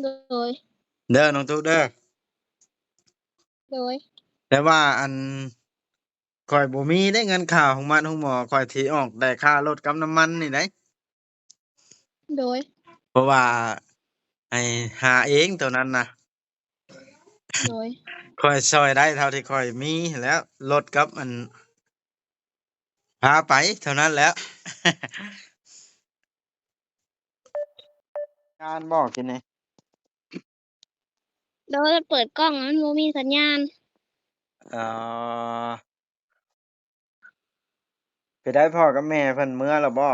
โดยเด้อน้องตุ๊กเด้อโดยแต่ว่าอันข่อยบ่มีได้เงินค่าของมันของหมอข่อยสิออกได้ค่ารถกับน้ำมันนี่ได้โดยเพราะว่าให้หาเองตัวนั้นน่ะโดยข่อยช่วยได้เท่าที่ข่อยมีหั้นแหล้วรถกับอันพาไปเท่านั้นแหล้ว งานบ่กินนี่โดยเปิดกล้องมันบ่มีสัญญาณเอ่อไปได้พ่อกับแม่เพิ่นเมื่อแล้วบ่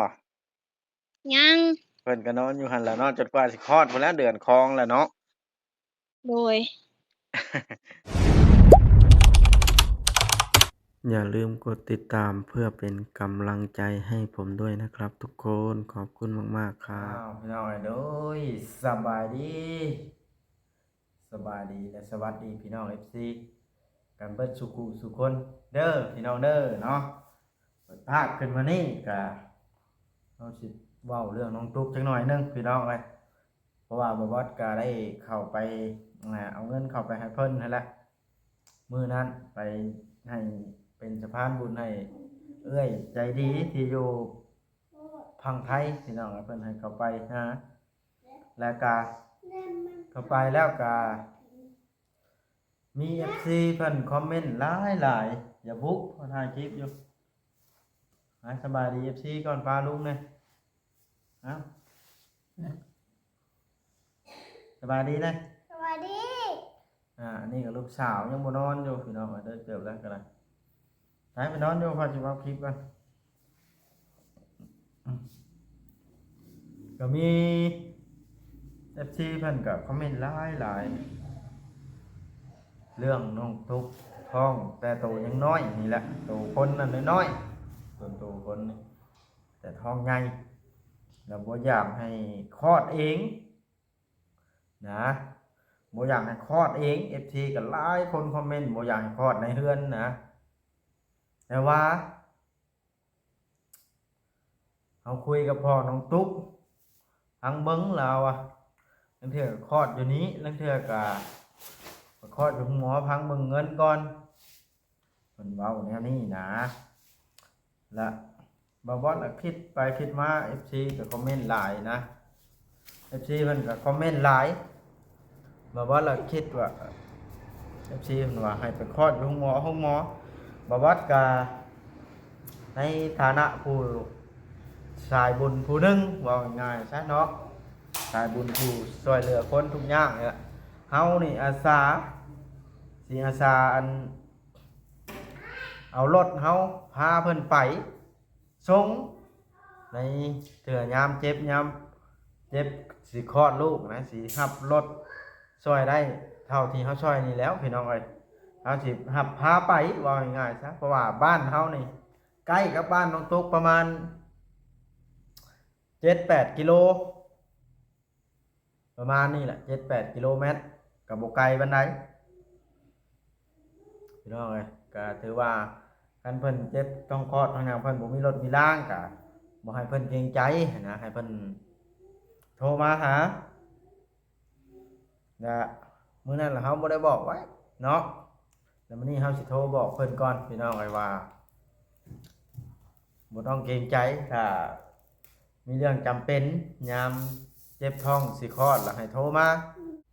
ยังเพิ่นก็นอนอยู่หั่นแหล้วเนาะจนกว่าสิคลอดพู้นแหล้วเดือนคองแล้วเนาะ โดย อย่าลืมกดติดตามเพื่อเป็นกำลังใจให้ผมด้วยนะครับทุกคนขอบคุณมากๆครัอ้าบวพี่น้องเอ้ยโดยสบายดีสบายดีและสวัสดีพี่น้อง FC กันเบิดสุขุสุคนเด้อพี่น้องเด้อเนาะเปิดภาคขึ้นมานี่ก็เฮาสิเว้าเรื่องน้องตุ๊กจักหน่อยหนึงพี่น้องเอ้ยเพราะว่าบ่บอสก็ได้เข้าไปเอาเงินเข้าไปให้เพิ่นนั่นแหละมื้อนั้นไปให้เป็นสะพานบุญให้เอื้อยใจดีที่อยู่พังไทยพี่น้องเพิ่นให้เข้าไปนะแล้วก็เข้าไปแล้วก็มี FC เพิ่นคอมเมนต์หลายๆอย่าบุกเพิ่นถ่ายคลิปอยู่สบายดี FC ก่อนปลาลุงเลยเอ้าสบายดีนะสวัสดีอันนี้ก็ลูกสาวยังบ่นอนอยู่พี่น้องเด้อเติบแล้วก็ได้ไปนอนอยู่พอสิเว้าคลิปกันก็มี FC เพิ่นก็คอมเมนต์หลายๆเรื่องน้องทุกข์ท้องแต่โตยังน้อยนี่แหละโตคนนั้นน้อยๆส่วนโตคนนี่แต่ท้องใหญ่แล้วบ่อยากให้คลอดเองนะบ่อยากให้คลอดเอง FC ก็หลายคนคอมเมนต์บ่อยากให้คลอดในเรือนนะแต่ว่าเอาคุยกับพ่อน้องตุ๊กทั้งเบิ่งแล้วลังเทื่อคลอดอยู่นี้ลังเทื่อก็คลอดอยู่หมอพังเบิ่งเงินก่อนเพิ่นเว้าแนวนี้นะและบ่บ่ล่ะคิดไปคิดมา FC ก็คอมเมนต์หลายนะ FC เพิ่นก็คอมเมนต์หลายบ่บ่ล่ะคิดว่า FC เพิ่นว่าให้ไปคลอดอยู่ห้องหมอบ่บ่ก็ในฐานะผู้สายบุญผู้หนึงว่าง่ายๆซะเนาะสายบุญผู้ช่วยเหลือคนทุกอย่างนี่แหละเฮานี่อาสาสิอาสาเอารถเฮาพาเพิ่นไปส่งในเทื่อยามเจ็บยามเจ็บสิคลอดลูกนะสิรับรถช่วยได้เท่าที่เฮาช่วยนี่แล้วพี่น้องเอ้ยเฮาสิรับพาไปว่าง่ายๆซะเพราะว่าบ้านเฮานี่ใกล้กับบ้านน้องตุ๊กประมาณ7-8 กิโลประมาณนี้แหละ 7-8 กิโลเมตรก็บ่ไกลปานใดพี่น้องเอ้ยก็ถือว่าคันเพิ่นเจ็บต้องคลอดทางหยังเพิ่นบ่มีรถมีรางก็บ่ให้เพิ่นเกรงใจนะให้เพิ่นโทรมาหาและมื้อนั้นล่ะเฮาบ่ได้บอกไว้เนาะแล้วมื้อนี้เฮาสิโทรบอกเพิ่นก่อนพี่น้องเอ้ยว่าบ่ต้องเกรงใจถ้ามีเรื่องจำเป็นยามเจ็บท้องสิคลอดแล้วให้โทรมา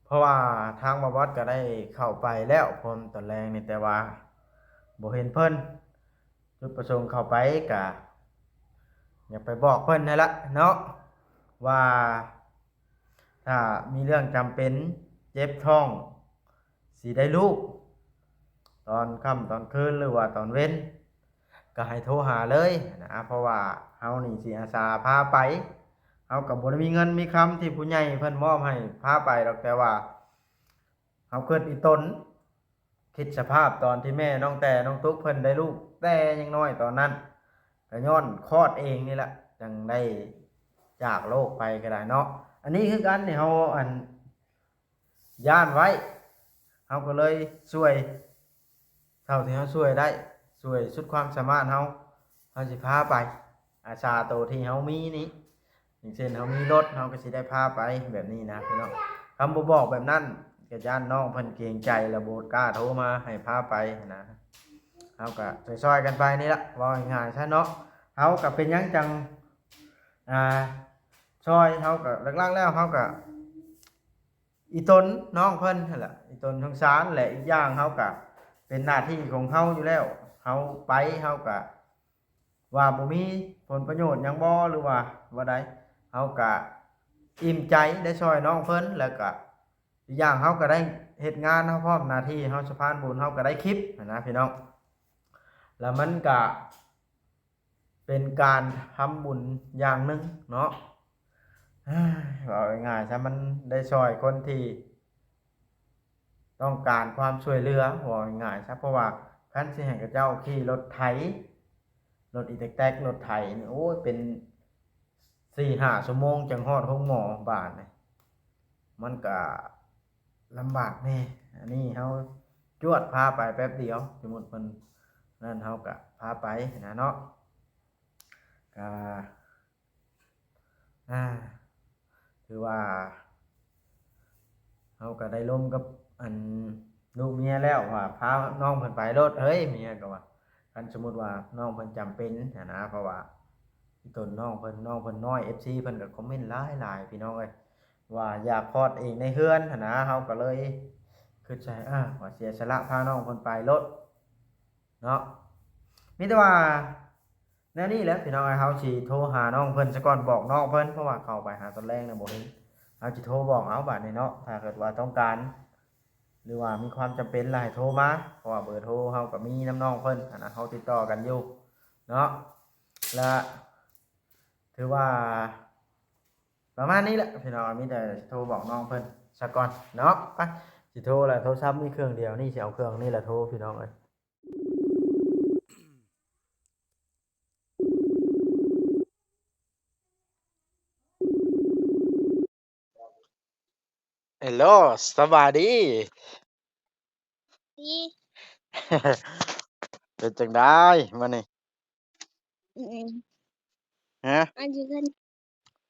เพราะว่าทางบ่บอสก็ได้เข้าไปแล้วพร้อมตอนแรกนี่แต่ว่าบ่เห็นเพิ่นจุดประสงค์เข้าไปก็อยากไปบอกเพิ่นนั่นละเนาะว่าถ้ามีเรื่องจำเป็นเจ็บท้องสิได้ลูกตอนค่ำตอนคืนหรือว่าตอนเว้นก็ให้โทรหาเลยนะเพราะว่าเฮานี่สิอาสาพาไปเฮาก็บ่ได้มีเงินมีคำที่ผู้ใหญ่เพิ่นมอบให้พาไปดอกแต่ว่าเฮาเกิดอีตนคิดสภาพตอนที่แม่น้องแต่น้องตุ๊กเพิ่นได้ลูกแต่ยังน้อยตอนนั้นก็ย้อนคลอดเองนี่แหละจังได้จากโลกไปก็ได้เนาะอันนี้คือกันนี่เฮาย่านไว้เฮาก็เลยช่วยเท่าที่เฮาช่วยได้ช่วยสุดความสามารถเฮาสิพาไปอาสาโตที่เฮามีนี้อย่างเช่นเฮามีรถเฮาก็สิได้พาไปแบบนี้นะพี่น้อง คำบ่บอกแบบนั้นก็ย่านน้องเพิ่นเกรงใจแล้วบ่กล้าโทรมาให้พาไปนะเฮาก็ซอยๆกันไปนี่ล่ะเว้าง่ายๆซะเนาะเฮาก็เป็นหยังจังอ่าซอยเฮาก็หลักๆแล้วเฮาก็อีตนน้องเพิ่นนั่นแหละอีตนสงสารแหละอีกอย่างเฮาก็เป็นหน้าที่ของเฮาอยู่แล้วเฮาไปเฮาก็ว่าบ่มีผลประโยชน์หยังบ่หรือว่าใดเฮาก็อิ่มใจได้ช่วยน้องเพิ่นแล้วก็อีกอย่างเฮาก็ได้เฮ็ดงานเฮาพร้อมหน้าที่เฮาสะพานบุญเฮาก็ได้คลิปนะพี่น้องแล้วมันก็เป็นการทำบุญอย่างหนึ่งเนาะว่าง่ายๆซะมันได้ช่วยคนที่ต้องการความช่วยเหลือว่าง่ายๆซะเพราะว่าคันสิให้กับเจ้าขี่รถไถรถอีแต๊กๆรถไถนี่โอ้ยเป็น4-5ชั่วโมงจังฮอดโรงหมอบาดนี่มันก็ลำบากแน่อันนี้เฮาจวดพาไปแป๊บเดียวสมมุติเพิ่นนั่นเฮาก็พาไปนะเนาะก็อ่าถือว่าเฮาก็ได้ร่วมกับอันลูกเมียแล้วว่าพาน้องเพิ่นไปโลดเฮ้ยเมียก็ว่าคันสมมุติว่าน้องเพิ่นจำเป็นนะเพราะว่าอีต้นน้องเพิ่นน้อย FC เพิ่นก็คอมเมนต์หลายๆพี่น้องเอ้ยว่าอยากคลอดเองในเรือนหั้นนะเฮาก็เลยคิดใจว่าเสียสละพาน้องเพิ่นไปโลดเนาะมีแต่ว่าแนวนี้แหละพี่น้องเอ้ยเฮาสิโทรหาน้องเพิ่นซะก่อนบอกน้องเพิ่นเพราะว่าเข้าไปหาตอนแรกน่ะบ่เห็น เอาจิโทรบอกเอาบัดนี้เนาะถ้าเกิดว่าต้องการหรือว่ามีความจำเป็นหลายโทรมาเพราะว่าเบอร์โทรเฮาก็มีน้ำน้องเพิ่นนะเฮาติดต่อกันอยู่เนาะและถือว่าประมาณนี้แหละพี่น้องมีแต่โทรบอกน้องเพิ่นซะก่อนเนาะไปสิโทรแหละโทรศัพท์มีเครื่องเดียวนี่สิเอาเครื่องนี่แหละโทรพี่น้องเอ้ยฮัลโหลสวัสดี ดี เป็นจังได้มานี่อืมฮะอันนี้กัน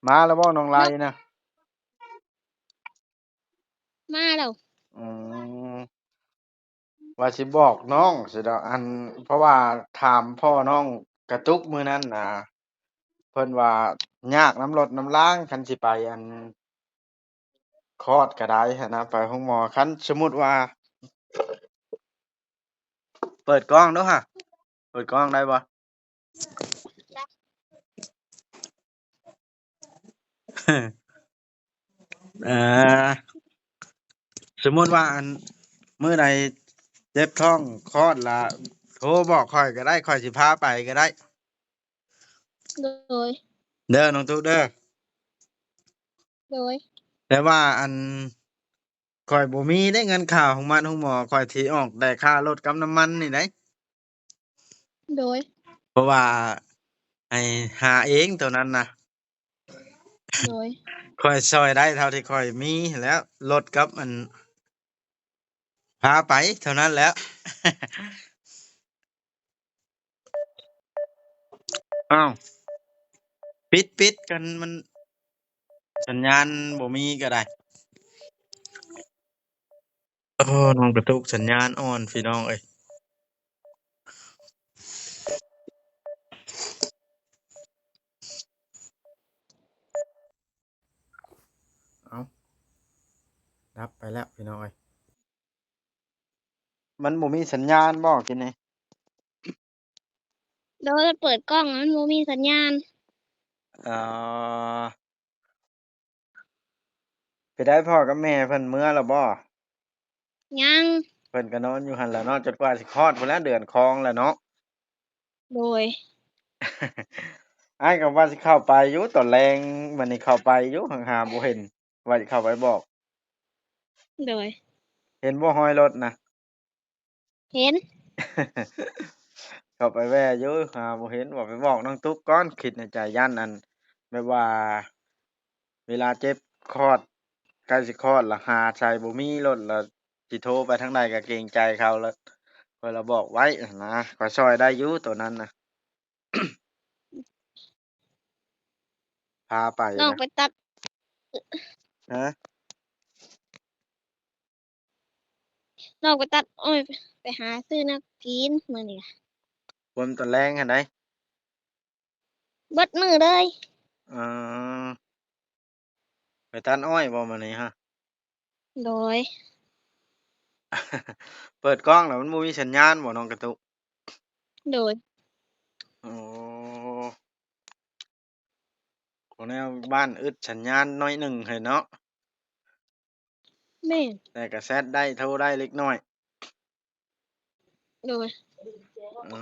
มาแล้วบ่น้องไลนะมาแล้วอืม ว่าสิบอกน้องสิดอกอันเพราะว่าถามพ่อน้องกระตุกมื้อนั้นน่ะเพิ่นว่ายากน้ำรถน้ำล้างคันสิไปอันคลอดก็ได้หั้นนะไปห้องหมอคันสมมุติว่าเปิดกล้องดูค่ะเปิดกล้องได้บ่เอ่อสมมุติว่าอันมื้อใดเจ็บท้องคลอดแล้วโทรบอกข้อยก็ได้ข้อยสิพาไปก็ได้โดยเด้อน้องตุ๊กเด้อโดยแต่ว่าอัน ข้อยบ่มีได้เงินค่าของมันของหมอข้อยสิออกได้ค่ารถกับน้ำมันนี่ได้โดยเพราะว่าให้หาเองตัวนั้นน่ะโดยข้อยช่วยได้เท่าที่ข้อยมีหั้นแหล้วรถกับอันพาไปเท่านั้นแหล้วอ้าวปิดกันมันสัญญาณบ่มีก็ได้โอ้น้องกระตุกสัญญาณอ่อนพี่น้องเอ้ยเอ้าดับไปแล้วพี่น้องเอ้ยมันบ่มีสัญญาณบ่กินนี่โดยเปิดกล้องมันบ่มีสัญญาณเอ่อไปได้พ่อกับแม่เพิ่นเมื่อแล้วบ่ ยังเพิ่นก็นอนอยู่หั่นแหละเนาะจนกว่าสิคลอดพู้นแหล้วเดือนคองแหล้วเนาะ โดย อ้ายก็ว่าสิเข้าไปอยู่ตอนแลงบัดนี้เข้าไปอยู่หังหาบ่เห็นว่าสิเข้าไปบอกโดยเห็นบ่ห้อยรถน่ะ เห็น เข้าไปแว่อยู่หาบ่เห็นว่าไปบอกน้องตุ๊กก่อนคิดในใจย้านอันแบบว่าเวลาเจ็บคลอดใกล้สิคลอดแล้วหาใส่บ่มีรถแล้วสิโทรไปทางใดก็เกรงใจเขาแล้วข้อยละบอกไว้นะข้อยช่วยได้อยู่ตัวนั้นน่ะพาไปน้องนะไปตัดฮะ น้องไปตัดอ้อยไปหาซื้อแนวกินมื้อนี้ล่ะ ความตอนแรงหั่นใด เบิดมื้อเลย เออไปตัดอ้อยบ่มื้อนี้ฮะ โดย เปิดกล้องแล้วมันบ่มีสัญญาณบ่น้องกระตุก โดย อ๋อของแนวบ้านอึดสัญญาณน้อยหนึ่งให้เนาะ แม่น แต่ก็แชตได้โทรได้เล็กน้อย โดย อื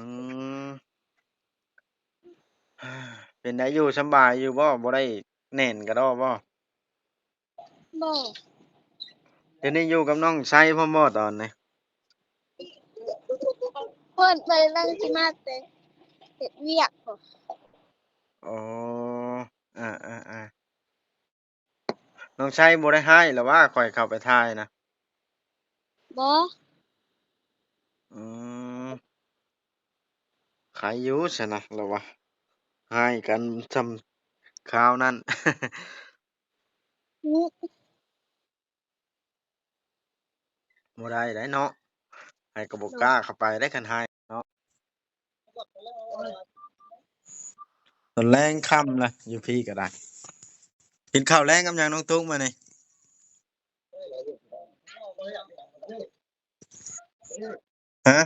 ม เป็นได้อยู่สำบายอยู่บ่ได้แน่นกระดอบ่ บ่ เดี๋ยวนี้อยู่กับน้องไสพร้อมบ่ตอนนี้ เพิ่นไปนั่งสิมาแต่เฮ็ดเวียกบ่ อ๋ออาๆน้องไสบ่ได้ให้เหรอว่าข้อยเข้าไปถ่ายนะ บ่ อืมใครอยู่ซั่นนะเราว่าให้กันซำคราวนั้น ฮึ บ่ได้ได้เนาะให้ก็บ่กล้าเข้าไปได้คันให้เนาะตอนแลงค่ำล่ะอยู่พี่ก็ได้กินข้าวแลงกับหยังน้องตุ๊กมื้อนี้ฮะ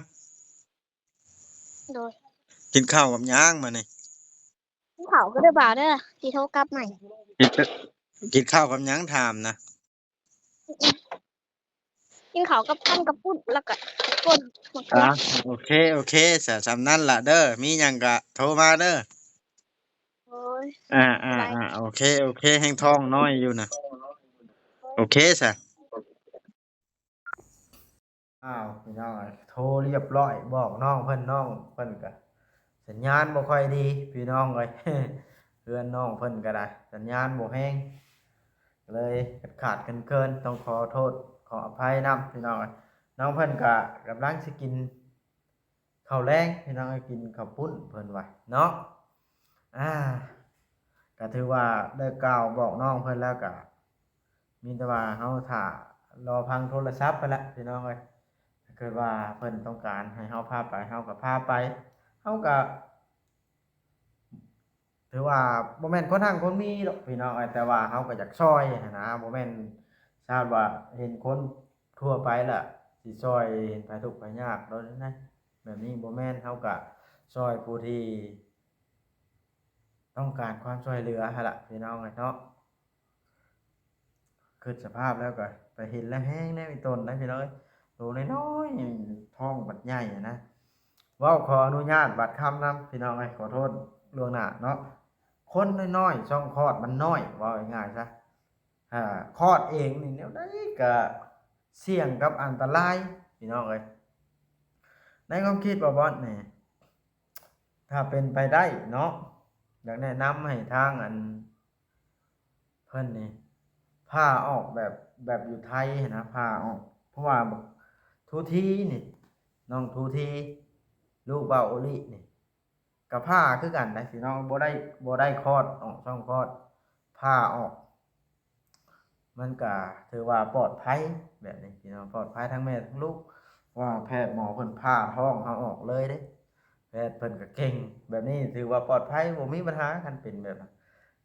โดย กินข้าวกับหยังมื้อนี้ เขาก็ได้บ่าวเด้อสิโทรกลับใหม่ กินข้าวกับหยังถามนะ กินข้าวกับปั้นกับปุ้นแล้วก็ป่นมะเขือ โอเคซะสำนั้นล่ะเด้อมีหยังก็โทรมาเด้อ โอ้ย โอเคแฮ่งท้องน้อยอยู่น่ะโอเคซะอ้าวพี่น้องเอ้ยโทรเรียบร้อยบอกน้องเพิ่นก็สัญญาณบ่ค่อยดีพี่น้องเอ้ย เพื่อนน้องเพิ่นก็ได้สัญญาณบ่แรงเลยขาดๆเคินๆต้องขอโทษขออภัยนำพี่น้องเอ้ยน้องเพิ่นก็กำลังสิกินข้าวแลงพี่น้องเอ้ยกินข้าวปุ้นเพิ่นว่าเนาะอ่าก็ถือว่าได้กล่าวบอกน้องเพิ่นแล้วก็มีแต่ว่าเฮาท่ารอพังโทรศัพท์ไปแล้วพี่น้องเอ้ยถ้าเกิดว่าเพิ่นต้องการให้เฮาพาไปเฮาก็พาไปเฮาก็ ถือว่าบ่แม่นคนหักคนมีดอกพี่น้องเอ้ยแต่ว่าเฮาก็อยากช่วยหั้นนะบ่แม่นชาติว่าเห็นคนทั่วไปล่ะสิช่วยเห็นไผทุกข์ไผยากโดนนะแบบนี้บ่แม่นเฮาก็ช่วยผู้ที่ต้องการความช่วยเหลือหั่นล่ะพี่น้องเอ้ยเนาะคิดสภาพแล้วก็ไปเห็นแล้วแฮงแนวอีตนนะพี่น้องเอ้ยตัวน้อยๆท้องบัดใหญ่อะนะเว้าขออนุญาตบัดคำนำพี่น้องเอ้ยขอโทษล่วงหน้าเนาะ คนน้อยๆช่องคลอดมันน้อยว่าง่ายๆซะคลอดเองนี่แนวใดก็เสี่ยงกับอันตรายพี่น้องเอ้ยในความคิดบ่บอสนี่ถ้าเป็นไปได้เนาะอยากแนะนำให้ทางอันเพิ่นนี่พาออกแบบอยู่ไทยหั้นนะพาออกเพราะว่าบักทูทีนี่น้องทูทีลูกเบาโอลินี่ กับผ้าคือกันนะพี่น้องบ่ได้คลอดออกช่องคลอดผ้าออกมันก็ถือว่าปลอดภัยแบบนี้พี่น้องปลอดภัยทั้งแม่ทั้งลูกว่าแพทย์หมอเพิ่นผ่าท้องเฮาออกเลยเด้แพทย์เพิ่นก็เก่งแบบนี้ถือว่าปลอดภัยบ่มีปัญหาคันเป็นแบบนั้น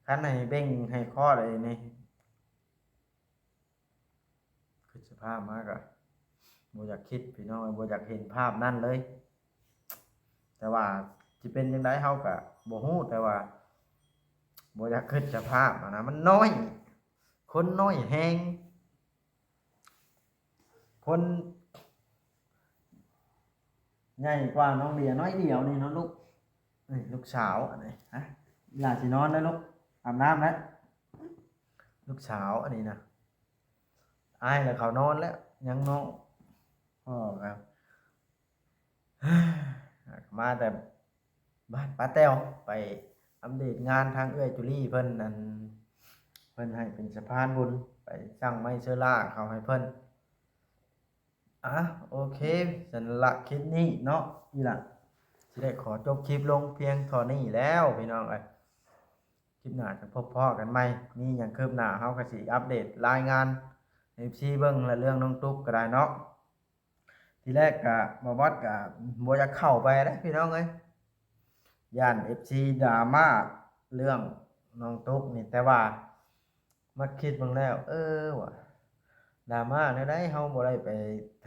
คันให้เบ่งให้คลอดอะไรนี่คือสภาพมาก็บ่อยากคิดพี่น้องบ่อยากเห็นภาพนั้นเลย แต่ว่าสิเป็นจังไดเฮาก็บ่ฮู้แต่ว่าบ่อยากคิดสภาพอะนะมันน้อยคนน้อยแฮงคนใหญ่กว่าน้องเดียน้อยเดียวนี่เนาะลูกนี่ลูกสาวอันนี้ฮะอย่าสินอนแล้วลูกอาบน้ำแล้วลูกสาวอันนี้นะอายแล้วเขานอนแล้วยังน้องพ่อครับ มาแต่บ้านป้าแต้วไปอัปเดตงานทางเอื้อยจุลี่เพิ่นนั่นเพิ่นให้เป็นสะพานบุญไปสร้างไม้เชื้อราเขาให้เพิ่นโอเคสำหรับคลิปนี้เนาะนี่ล่ะสิได้ขอจบคลิปลงเพียงเท่านี้แล้วพี่น้องเอ้ยคลิปหน้าจะพบพ้อกันใหม่มีหยังคืบหน้าเฮาก็สิอัปเดตรายงานให้ FC เบิ่งและเรื่องน้องตุ๊กก็ได้เนาะ ทีแรกก็บ่บอสก็บ่อยากเข้าไปเด้พี่น้องเอ้ยย่าน FC ดราม่าเรื่องน้องตุ๊กนี่แต่ว่ามาคิดเบิ่งแล้วว่ะดราม่าแนวใดเฮาบ่ได้ไป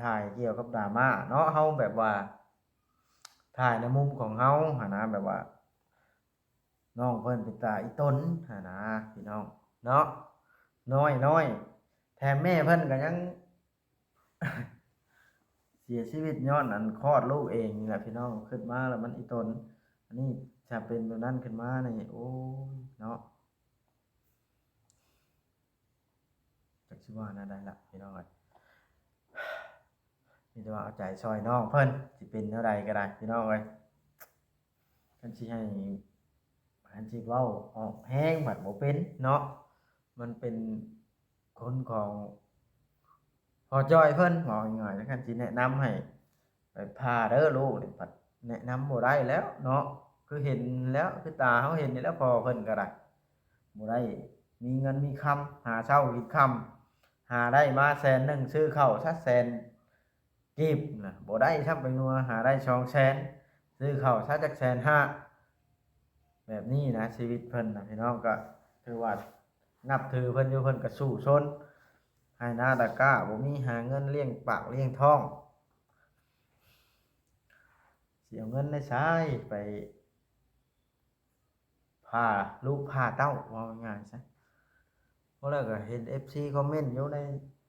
ถ่ายเกี่ยวกับดราม่าเนาะเฮาแบบว่าถ่ายในมุมของเฮาหันนะแบบว่าน้องเพิ่นเป็นตาอีตนหันนะพี่น้องเนาะน้อยแถมแม่เพิ่นก็ยัง เสียชีวิตย้อนอันคลอดลูกเองนี่แหละพี่น้องขึ้นมาแล้วมันอีตนอันนี้จะเป็นตัวนั้นขึ้นมานี่โอ้ยเนาะจักสิว่าแนวใดล่ะพี่น้องเอ้ยมีแต่ว่าเอาใจซอยน้องเพิ่นสิเป็นแนวใดก็ได้พี่น้องเอ้ยคันสิให้คันสิเว้าออกแห้งบัดบ่เป็นเนาะมันเป็นคนของพอจอยเพิ่นบอกง่ายๆแล้วคันสิแนะนำให้ไปพาเด้อลูกนี่บัดแนะนำบ่ได้แล้วเนาะคือเห็นแล้วคือตาเฮาเห็นนี่แล้วพอเพิ่นก็ได้บ่ได้มีเงินมีคำหาเช้ากินค่ำหาได้มาแสนหนึ่งซื้อข้าวซะแสนกีบน่ะบ่ได้ซับไปนัวหาได้200,000ซื้อข้าวซะจัก150,000แบบนี้นะชีวิตเพิ่นน่ะพี่น้องก็ถือว่านับถือเพิ่นอยู่เพิ่นก็สู้ชนให้หน้าตะกร้าบ่มีหาเงินเลี้ยงปากเลี้ยงท้องสิเอาเงินได้ใช้ไปพาลูกพาเต้าว่าง่ายๆซะเพราะแล้วก็เห็น FC คอมเมนต์อยู่ใน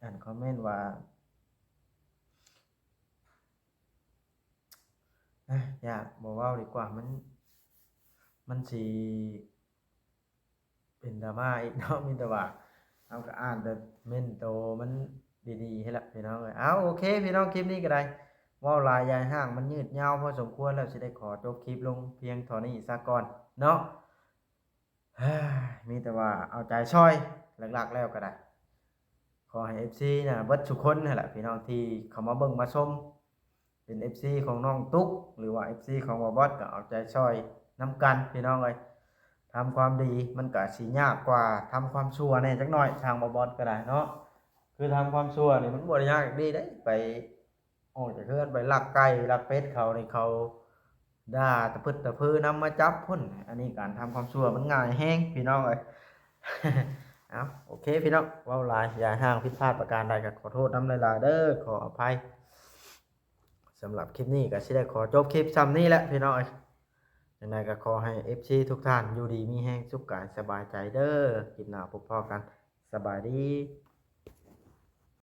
อันคอมเมนต์ว่าอยากบ่เว้าดีกว่ามันสิเป็นดราม่าอีกเนาะมีแต่ว่าเอาก็อ่านแต่เม่นโตมันดีๆให้ละพี่น้องเอ้ยเอาโอเคพี่น้องคลิปนี้ก็ได้เว้าหลายยายห้างมันยืดยาวพอสมควรแล้วสิได้ขอจบคลิปลงเพียงเท่านี้ซะก่อนเนาะ มีแต่ว่าเอาใจช่วยหลักๆแล้วก็ได้ขอให้ FC นะเบิดทุกคนนั่นแหละพี่น้องที่เข้ามาเบิ่งมาชมเป็น FC ของน้องตุ๊กหรือว่า FC ของบ่บอสก็เอาใจช่วยนํกันพี่น้องเอ้ยทำความดีมันก็สิยากกว่าทำความชั่วแน่จักหน่อยทางบ่บอสก็ได้เนาะคือทำความชั่วนี่มันบ่ได้ยากดีเด้ไปออกจากเรือนไปลักไก่ลักเป็ดเขานี่เขาด่าตะพึดตะพือนำมาจับพุ่นอันนี้การทำความชั่วมันง่ายแฮงพี่น้องเอ้ย เอาโอเคพี่น้องเว้าหลายอย่าห่างผิดพลาดประการใดก็ขอโทษนำหลายๆเด้อขออภัยสำหรับคลิปนี้ก็สิได้ขอจบคลิปซ้ำนี้แหละพี่น้องเอ้ยยังไงก็ขอให้ FC ทุกท่านอยู่ดีมีแรงสุขกายสบายใจเด้อคลิปหน้าพบกันสบายดี